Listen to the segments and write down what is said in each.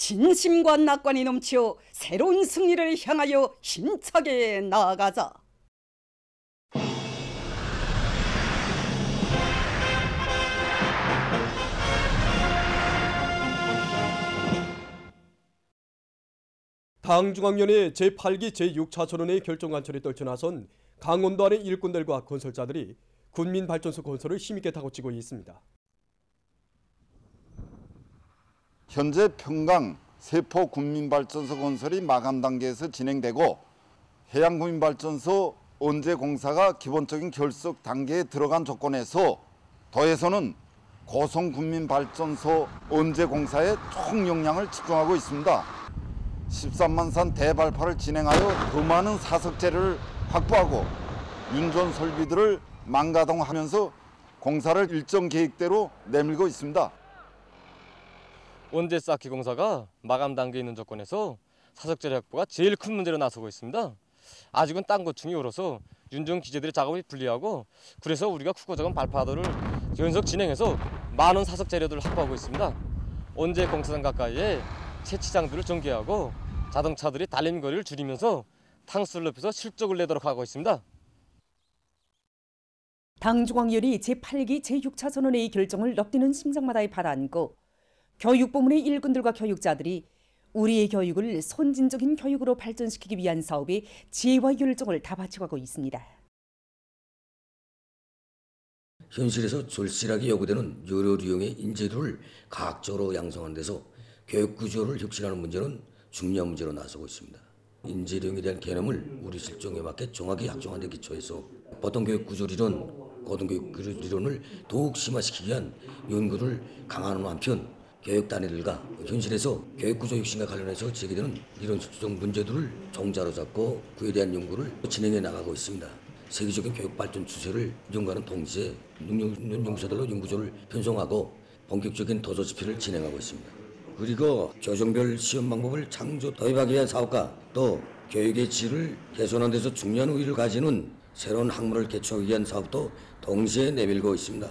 진심과 낙관이 넘치어 새로운 승리를 향하여 힘차게 나아가자. 당중앙위원회 제8기 제6차전원회의 결정안철에 떨쳐 나선 강원도 안의 일꾼들과 건설자들이 군민발전소 건설을 힘있게 다그치고 있습니다. 현재 평강 세포 군민발전소 건설이 마감 단계에서 진행되고 해양군민발전소 언제 공사가 기본적인 결석 단계에 들어간 조건에서 도에서는 고성군민발전소 언제 공사에 총역량을 집중하고 있습니다. 13만산 대발파를 진행하여 더 많은 사석 재료를 확보하고 윤전 설비들을 망가동하면서 공사를 일정 계획대로 내밀고 있습니다. 원재 쌓기 공사가 마감 단계에 있는 조건에서 사석 재료 확보가 제일 큰 문제로 나서고 있습니다. 아직은 땅 고충이 얼어서 윤전 기재들의 작업이 불리하고 그래서 우리가 국고자금 발파도를 연속 진행해서 많은 사석 재료들을 확보하고 있습니다. 원재 공사장 가까이에 채취장들을 전개하고 자동차들이 달리는 거리를 줄이면서 탕수를 높여서 실적을 내도록 하고 있습니다. 당중앙위원회 제8기 제6차전원회의 결정을 넉디는 심장마다에 받아안고 교육부문의 일꾼들과 교육자들이 우리의 교육을 선진적인 교육으로 발전시키기 위한 사업에 지혜와 열정을 다 바쳐가고 있습니다. 현실에서 절실하게 요구되는 여러 유형의 인재들을 과학적으로 양성하는 데서 교육 구조를 혁신하는 문제는 중요한 문제로 나서고 있습니다. 인재력에 대한 개념을 우리 실정에 맞게 정확히 확정하는 데 기초해서 보통 교육 구조 리론, 고등교육 구조 리론을 더욱 심화시키기 위한 연구를 강화하는 한편 교육 단위들과 현실에서 교육 구조 혁신과 관련해서 제기되는 이런 수정 문제들을 종자로 잡고 그에 대한 연구를 진행해 나가고 있습니다. 세계적인 교육 발전 추세를 연구하는 동시에 연구소들로 연구조를 편성하고 본격적인 도서 집필을 진행하고 있습니다. 그리고 교정별 시험 방법을 창조 도입하기 위한 사업과 또 교육의 질을 개선하는 데서 중요한 의의를 가지는 새로운 학문을 개척하기 위한 사업도 동시에 내밀고 있습니다.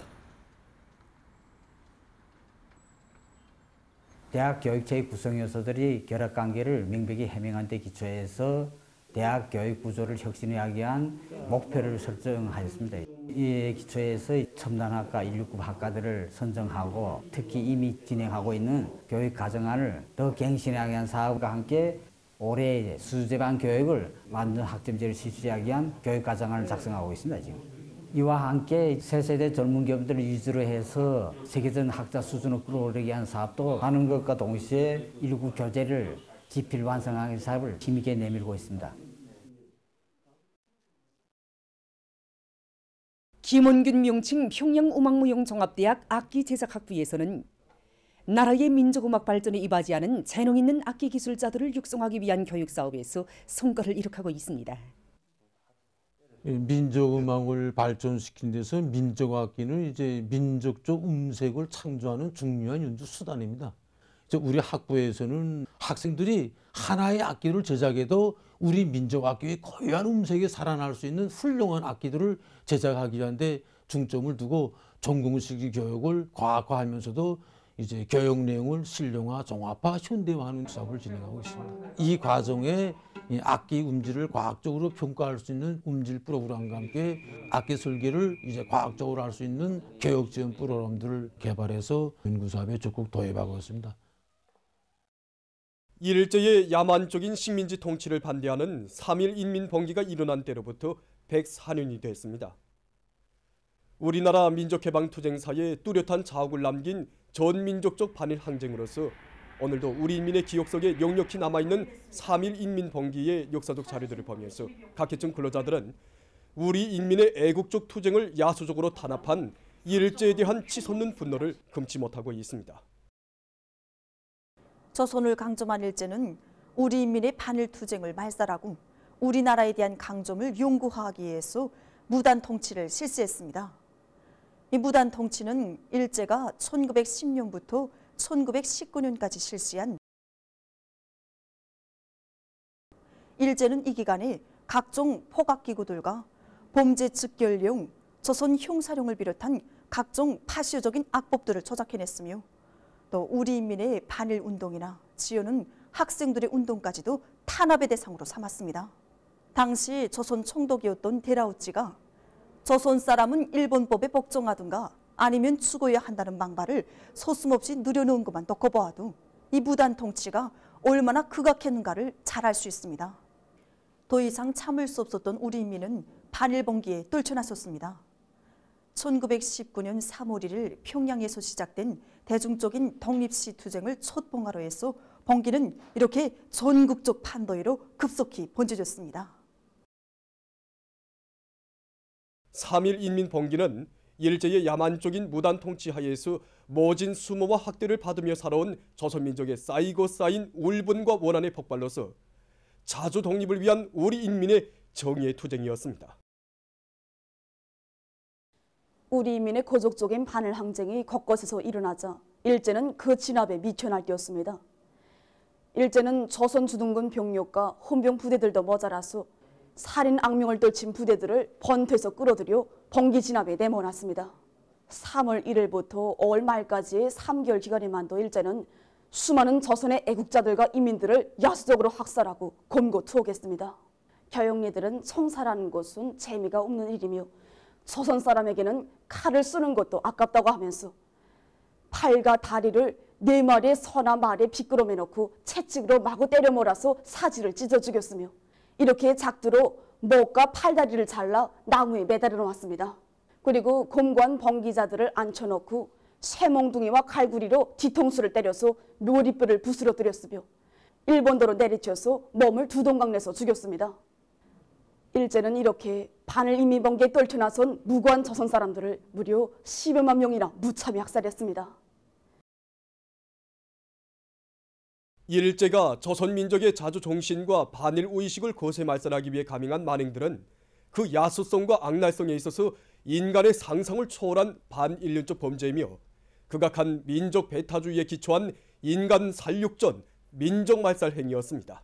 대학 교육체의 구성 요소들이 결합관계를 명백히 해명한 데 기초해서 대학 교육 구조를 혁신하기 위한 목표를 설정하였습니다. 이에 기초해서 첨단학과 169 학과들을 선정하고 특히 이미 진행하고 있는 교육 과정안을 더 갱신하기 위한 사업과 함께 올해 수주제반 교육을 완전 학점제를 실시하기 위한 교육 과정안을 작성하고 있습니다. 지금. 이와 함께 새 세대 젊은 기업들을 위주로 해서 세계적 학자 수준을 끌어올리기 위한 사업도 하는 것과 동시에 169 교재를 집필 완성하기 위한 사업을 힘있게 내밀고 있습니다. 김원균 명칭 평양음악무용종합대학 악기 제작학부에서는 나라의 민족음악 발전에 이바지하는 재능 있는 악기 기술자들을 육성하기 위한 교육 사업에서 성과를 이룩하고 있습니다. 민족음악을 발전시키는 데서 민족악기는 이제 민족적 음색을 창조하는 중요한 연주 수단입니다. 우리 학부에서는 학생들이 하나의 악기를 제작해도 우리 민족악기의 고유한 음색이 살아날 수 있는 훌륭한 악기들을 제작하기 위한데 중점을 두고 전공식 교육을 과학화하면서도 이제 교육 내용을 실용화, 종합화, 현대화하는 사업을 진행하고 있습니다. 이 과정에 악기 음질을 과학적으로 평가할 수 있는 음질 프로그램과 함께 악기 설계를 이제 과학적으로 할 수 있는 교육 지원 프로그램들을 개발해서 연구 사업에 적극 도입하고 있습니다. 일제의 야만적인 식민지 통치를 반대하는 3.1 인민봉기가 일어난 때로부터 104년이 됐습니다. 우리나라 민족해방투쟁사에 뚜렷한 자욱을 남긴 전민족적 반일 항쟁으로서 오늘도 우리 인민의 기억 속에 역력히 남아있는 3.1 인민봉기의 역사적 자료들을 보면서 각계층 근로자들은 우리 인민의 애국적 투쟁을 야수적으로 탄압한 일제에 대한 치솟는 분노를 금치 못하고 있습니다. 조선을 강점한 일제는 우리 인민의 반일 투쟁을 말살하고 우리나라에 대한 강점을 영구화하기 위해서 무단 통치를 실시했습니다. 이 무단 통치는 일제가 1910년부터 1919년까지 실시한 일제는 이 기간에 각종 포각기구들과 범죄 즉결령, 조선 형사령을 비롯한 각종 파시적인 악법들을 조작해냈으며 또 우리 인민의 반일 운동이나 지어는 학생들의 운동까지도 탄압의 대상으로 삼았습니다. 당시 조선 총독이었던 데라우치가 조선 사람은 일본법에 복종하든가 아니면 죽어야 한다는 망발을 소슴없이 늘여놓은 것만 놓고 보아도 이 무단 통치가 얼마나 극악했는가를 잘 알 수 있습니다. 더 이상 참을 수 없었던 우리 인민은 반일봉기에 떨쳐났었습니다. 1919년 3월 1일 평양에서 시작된 대중적인 독립시 투쟁을 촛봉하로 해서 봉기는 이렇게 전국적 판도위로 급속히 번져졌습니다. 3.1 인민봉기는 일제의 야만적인 무단 통치 하에서 모진 수모와 학대를 받으며 살아온 조선민족의 쌓이고 쌓인 울분과 원한의 폭발로서 자주 독립을 위한 우리 인민의 정의의 투쟁이었습니다. 우리 인민의 고족적인 반일 항쟁이 곳곳에서 일어나자 일제는 그 진압에 미쳐 날뛰었습니다. 일제는 조선 주둔군 병력과 혼병 부대들도 모자라서 살인 악명을 떨친 부대들을 번퇴에서 끌어들여 봉기 진압에 내몰았습니다. 3월 1일부터 5월 말까지의 3개월 기간에만도 일제는 수많은 조선의 애국자들과 인민들을 야수적으로 학살하고 곰고 투옥했습니다. 교역리들은 총살하는 것은 재미가 없는 일이며 조선 사람에게는 칼을 쓰는 것도 아깝다고 하면서 팔과 다리를 4마리의 소나 말에 비끄러매 놓고 채찍으로 마구 때려 몰아서 사지를 찢어 죽였으며 이렇게 작두로 목과 팔다리를 잘라 나무에 매달아 놓았습니다. 그리고 곰관 봉기자들을 앉혀놓고 쇠몽둥이와 칼구리로 뒤통수를 때려서 묘리뼈를 부스러뜨렸으며 일본도로 내리쳐서 몸을 두 동강 내서 죽였습니다. 일제는 이렇게 반일 인민봉기에 떨쳐나선 무고한 조선 사람들을 무려 10여만 명이나 무참히 학살했습니다. 일제가 조선민족의 자주종신과 반일의식을 거세 말살하기 위해 감행한 만행들은 그 야수성과 악랄성에 있어서 인간의 상상을 초월한 반인륜적 범죄이며 극악한 민족 배타주의에 기초한 인간 살육전, 민족말살 행위였습니다.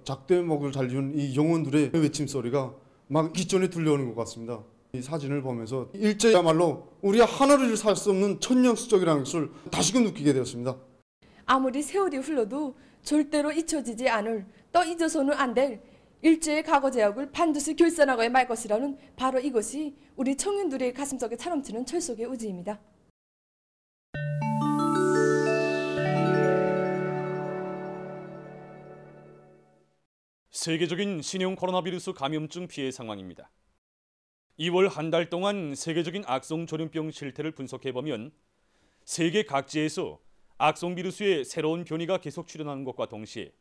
작대 목을 달리는 이 영혼들의 외침 소리가 막 귓전에 들려오는 것 같습니다. 이 사진을 보면서 일제야말로 우리 하나를 살 수 없는 천년수적이라는 것을 다시금 느끼게 되었습니다. 아무리 세월이 흘러도 절대로 잊혀지지 않을, 또 잊어서는 안 될 일제의 과거 제약을 반드시 결산하고야 말 것이라는 바로 이것이 우리 청년들의 가슴속에 차넘치는 철석의 의지입니다. 세계적인 신형 코로나 바이러스 감염증 피해 상황입니다. 2월 한 달 동안 세계적인 악성 전염병 실태를 분석해보면 세계 각지에서 악성 바이러스의 새로운 변이가 계속 출현하는 것과 동시에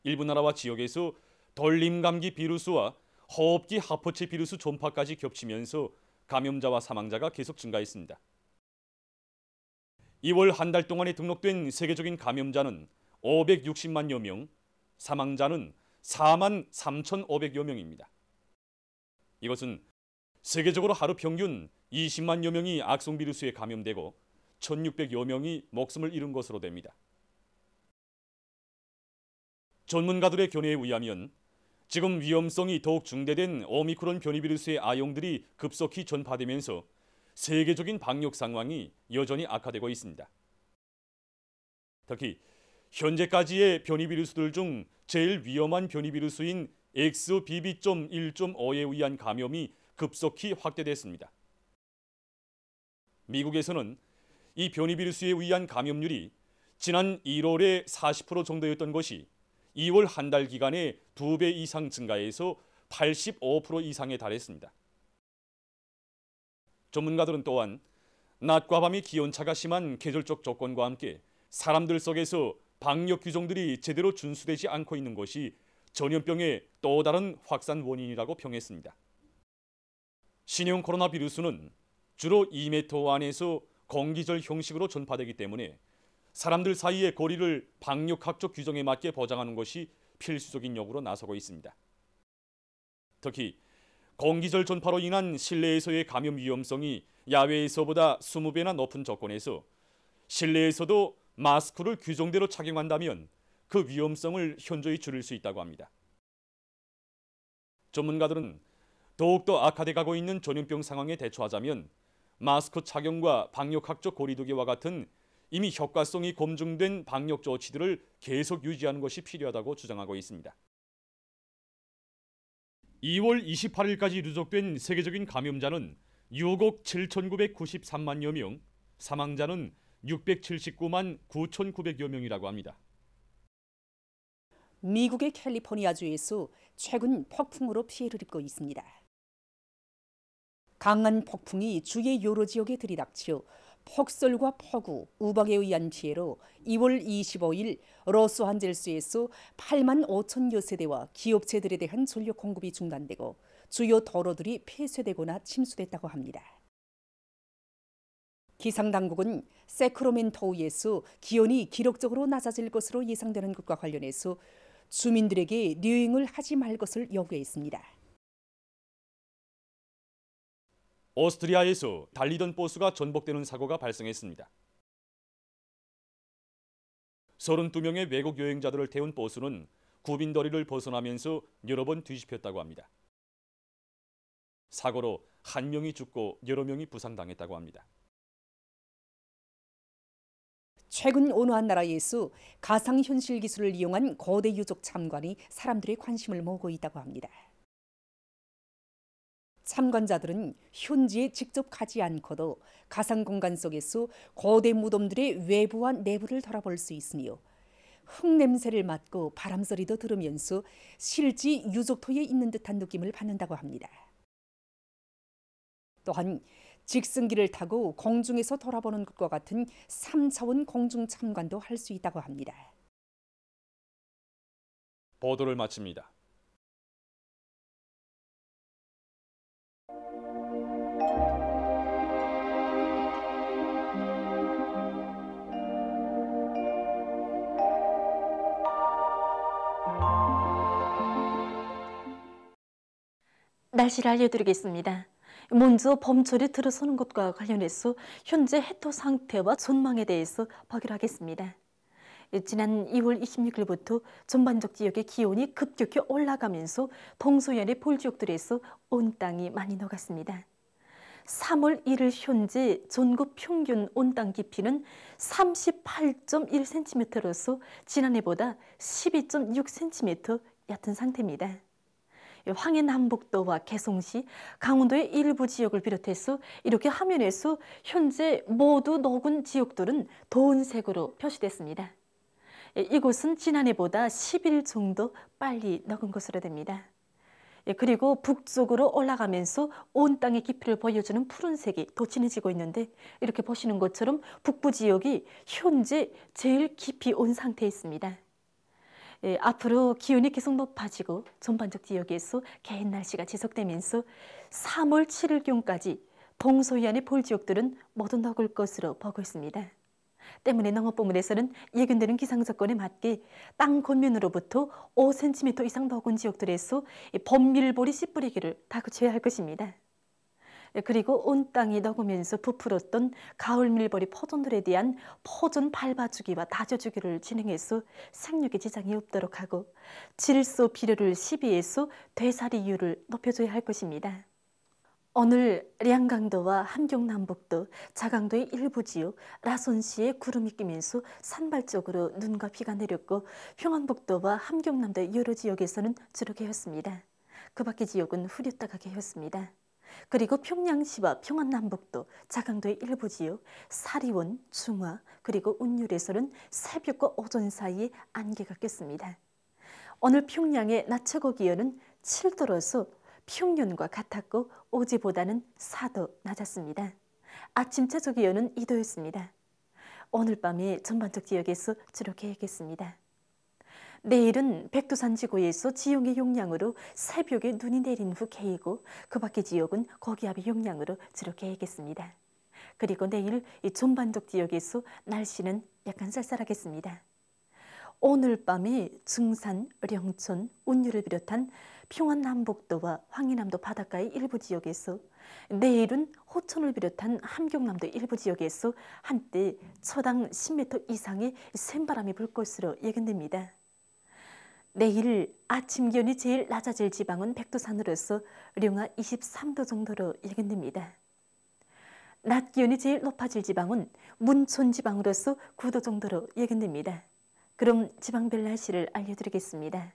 일부 나라와 지역에서 돌림감기 바이러스와 호흡기 하퍼체 바이러스 전파까지 겹치면서 감염자와 사망자가 계속 증가했습니다. 2월 한 달 동안에 등록된 세계적인 감염자는 560만여 명, 사망자는 4만 3,500여 명입니다. 이것은 세계적으로 하루 평균 20만여 명이 악성 바이러스에 감염되고 1,600여 명이 목숨을 잃은 것으로 됩니다. 전문가들의 견해에 의하면 지금 위험성이 더욱 중대된 오미크론 변이 바이러스의 아용들이 급속히 전파되면서 세계적인 방역 상황이 여전히 악화되고 있습니다. 특히 현재까지의 변이 바이러스들 중 제일 위험한 변이 바이러스인 XBB.1.5에 의한 감염이 급속히 확대됐습니다. 미국에서는 이 변이 바이러스에 의한 감염률이 지난 1월에 40% 정도였던 것이 2월 한 달 기간에 2배 이상 증가해서 85% 이상에 달했습니다. 전문가들은 또한 낮과 밤의 기온차가 심한 계절적 조건과 함께 사람들 속에서 방역 규정들이 제대로 준수되지 않고 있는 것이 전염병의 또 다른 확산 원인이라고 평했습니다. 신형 코로나 바이러스는 주로 2m 안에서 공기절 형식으로 전파되기 때문에 사람들 사이의 거리를 방역학적 규정에 맞게 보장하는 것이 필수적인 요구로 나서고 있습니다. 특히 공기절 전파로 인한 실내에서의 감염 위험성이 야외에서보다 20배나 높은 조건에서 실내에서도 마스크를 규정대로 착용한다면 그 위험성을 현저히 줄일 수 있다고 합니다. 전문가들은 더욱더 악화돼 가고 있는 전염병 상황에 대처하자면 마스크 착용과 방역학적 거리두기와 같은 이미 효과성이 검증된 방역 조치들을 계속 유지하는 것이 필요하다고 주장하고 있습니다. 2월 28일까지 누적된 세계적인 감염자는 6억 7,993만여 명, 사망자는 679만 9,900여 명이라고 합니다. 미국의 캘리포니아주에서 최근 폭풍으로 피해를 입고 있습니다. 강한 폭풍이 주의 여러 지역에 들이닥쳐 폭설과 폭우, 우박에 의한 피해로 2월 25일 로스안젤레스에서 8만 5천여 세대와 기업체들에 대한 전력 공급이 중단되고 주요 도로들이 폐쇄되거나 침수됐다고 합니다. 기상당국은 세크라멘토에서 기온이 기록적으로 낮아질 것으로 예상되는 것과 관련해서 주민들에게 여행을 하지 말 것을 요구했습니다. 오스트리아에서 달리던 버스가 전복되는 사고가 발생했습니다. 32명의 외국 여행자들을 태운 버스는 구빈거리를 벗어나면서 여러 번 뒤집혔다고 합니다. 사고로 한 명이 죽고 여러 명이 부상당했다고 합니다. 최근 어느 한 나라에서 가상현실 기술을 이용한 거대 유적 참관이 사람들의 관심을 모으고 있다고 합니다. 참관자들은 현지에 직접 가지 않고도 가상 공간 속에서 거대 무덤들의 외부와 내부를 돌아볼 수 있으며 흙냄새를 맡고 바람소리도 들으면서 실제 유적토에 있는 듯한 느낌을 받는다고 합니다. 또한 직승기를 타고 공중에서 돌아보는 것과 같은 3차원 공중 참관도 할 수 있다고 합니다. 보도를 마칩니다. 날씨를 알려드리겠습니다. 먼저 봄철이 들어서는 것과 관련해서 현재 해토 상태와 전망에 대해서 보기로 하겠습니다. 지난 2월 26일부터 전반적 지역의 기온이 급격히 올라가면서 동서연의 폴지역들에서 온 땅이 많이 녹았습니다. 3월 1일 현재 전국 평균 온땅 깊이는 38.1cm로서 지난해보다 12.6cm 얕은 상태입니다. 황해남북도와 개성시, 강원도의 일부 지역을 비롯해서 이렇게 화면에서 현재 모두 녹은 지역들은 도은색으로 표시됐습니다. 이곳은 지난해보다 10일 정도 빨리 녹은 것으로 됩니다. 그리고 북쪽으로 올라가면서 온 땅의 깊이를 보여주는 푸른색이 더 진해지고 있는데 이렇게 보시는 것처럼 북부 지역이 현재 제일 깊이 온 상태에 있습니다. 앞으로 기온이 계속 높아지고 전반적 지역에서 개인 날씨가 지속되면서 3월 7일경까지 동서해안의 볼 지역들은 모두 녹을 것으로 보고 있습니다. 때문에 농업부문에서는 예견되는 기상 조건에 맞게 땅 겉면으로부터 5cm 이상 녹은 지역들에서 범밀보리 씨 뿌리기를 다그쳐야 할 것입니다. 그리고 온 땅이 녹으면서 부풀었던 가을 밀보리 포존들에 대한 포존 밟아주기와 다져주기를 진행해서 생육에 지장이 없도록 하고 질소 비료를 시비해서 되살이율을 높여줘야 할 것입니다. 오늘 량강도와 함경남북도, 자강도의 일부 지역, 라손시에 구름이 끼면서 산발적으로 눈과 비가 내렸고 평안북도와 함경남도의 여러 지역에서는 주로 개었습니다. 그 밖의 지역은 흐렸다가 개었습니다. 그리고 평양시와 평안남북도, 자강도의 일부 지역, 사리원, 중화, 그리고 운율에서는 새벽과 오전 사이에 안개가 꼈습니다. 오늘 평양의 낮 최고 기온은 7도로서 평년과 같았고 어제보다는 4도 낮았습니다. 아침 최저 기온은 2도였습니다. 오늘 밤에 전반적 지역에서 주로 개겠습니다. 내일은 백두산 지구에서 지형의 영향으로 새벽에 눈이 내린 후 개이고 그 밖의 지역은 고기압의 영향으로 주로 개겠습니다. 그리고 내일 이 전반적 지역에서 날씨는 약간 쌀쌀하겠습니다. 오늘 밤에 증산, 령천, 운유를 비롯한 평안남북도와 황해남도 바닷가의 일부 지역에서 내일은 호천을 비롯한 함경남도 일부 지역에서 한때 초당 10m 이상의 샘바람이 불 것으로 예견됩니다. 내일 아침 기온이 제일 낮아질 지방은 백두산으로서 령하 23도 정도로 예견됩니다. 낮 기온이 제일 높아질 지방은 문촌 지방으로서 9도 정도로 예견됩니다. 그럼 지방별 날씨를 알려드리겠습니다.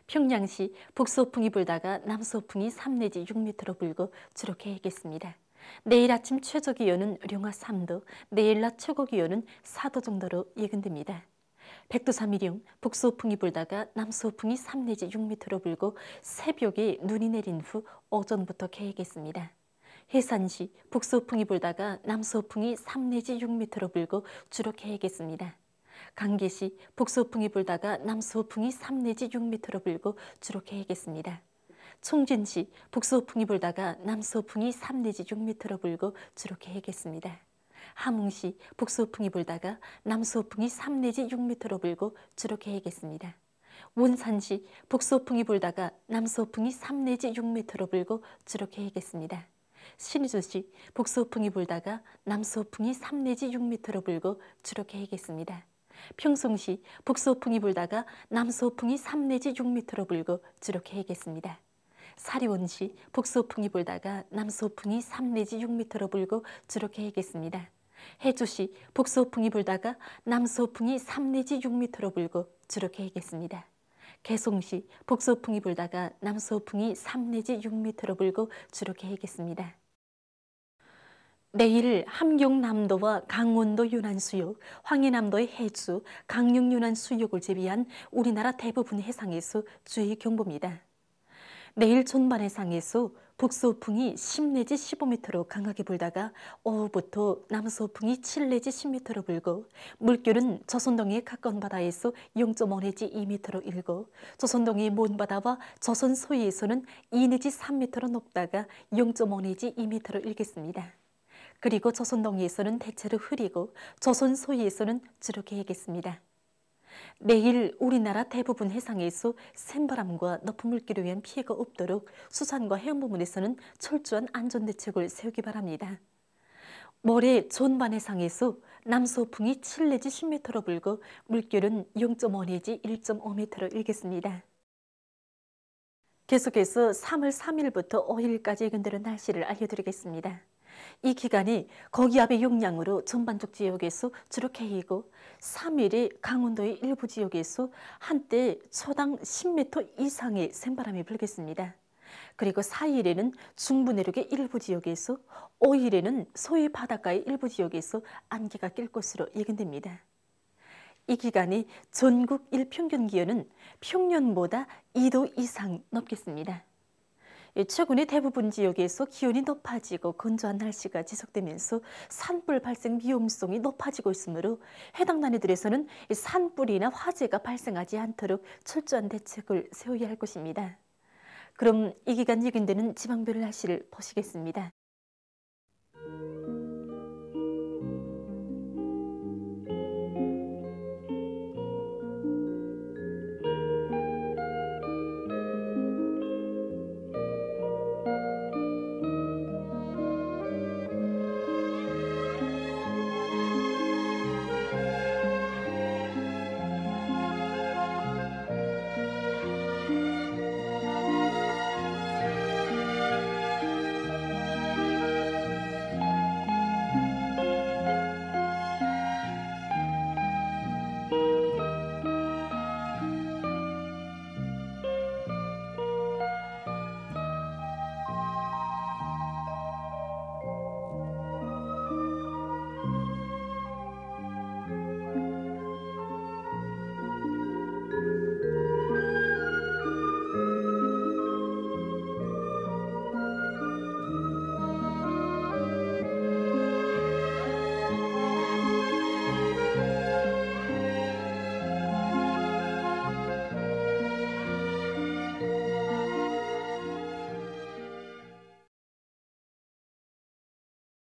평양시 북서풍이 불다가 남서풍이 3 내지 6m로 불고 주로 개겠습니다. 내일 아침 최저 기온은 영하 3도, 내일 낮 최고 기온은 4도 정도로 예견됩니다. 백두산미령 북서풍이 불다가 남서풍이 3 내지 6m로 불고 새벽에 눈이 내린 후 오전부터 개겠습니다. 해산시 북서풍이 불다가 남서풍이 3 내지 6m로 불고 주로 개겠습니다. 강계시 북서풍이 불다가 남서풍이 3 내지 6m로 불고 주로 개겠습니다. 총진시 북서풍이 불다가 남서풍이 3 내지 6m로 불고 주로 개겠습니다. 함흥시 북서풍이 불다가 남서풍이 3 내지 6m로 불고 주로 개겠습니다. 원산시 북서풍이 불다가 남서풍이 3 내지 6m로 불고 주로 개겠습니다. 신의주시 북서풍이 불다가 남서풍이 3 내지 6m로 불고 주로 개겠습니다. 평송시 북서풍이 불다가 남서풍이 3 내지 6m로 불고 주로 개겠습니다. 사리원시 북서풍이 불다가 남서풍이 3 내지 6m로 불고 주로 개겠습니다. 해주시 북서풍이 불다가 남서풍이 3 내지 6m로 불고 주로 개겠습니다. 개송시 북서풍이 불다가 남서풍이 3 내지 6m로 불고 주로 개겠습니다. 내일 함경남도와 강원도 윤안수역, 황해남도의 해주, 강릉 윤안수역을 제외한 우리나라 대부분 해상에서 주의 경보입니다. 내일 전반 해상에서 북서풍이 10 내지 15m로 강하게 불다가 오후부터 남서풍이 7 내지 10m로 불고 물결은 조선동해의 가까운 바다에서 0.5 내지 2m로 일고 조선동해의 먼 바다와 조선 서해에서는 2 내지 3m로 높다가 0.5 내지 2m로 일겠습니다. 그리고 조선 동해에서는 대체로 흐리고 조선 서해에서는 주로 개겠습니다. 내일 우리나라 대부분 해상에서 센바람과 높은 물결에 의한 피해가 없도록 수산과 해양 부문에서는 철저한 안전대책을 세우기 바랍니다. 모레 전반 해상에서 남서풍이 7 내지 10m로 불고 물결은 0.5 내지 1.5m로 일겠습니다. 계속해서 3월 3일부터 5일까지 예견되는 날씨를 알려드리겠습니다. 이 기간이 거기압의 영향으로 전반적 지역에서 주로 개이고 3일에 강원도의 일부 지역에서 한때 초당 10m 이상의 센바람이 불겠습니다. 그리고 4일에는 중부 내륙의 일부 지역에서 5일에는 서해 바닷가의 일부 지역에서 안개가 낄 것으로 예견됩니다. 이 기간이 전국 일평균 기온은 평년보다 2도 이상 높겠습니다. 최근에 대부분 지역에서 기온이 높아지고 건조한 날씨가 지속되면서 산불 발생 위험성이 높아지고 있으므로 해당 난이들에서는 산불이나 화재가 발생하지 않도록 철저한 대책을 세워야 할 것입니다. 그럼 이 기간 예견되는 지방별 날씨를 보시겠습니다.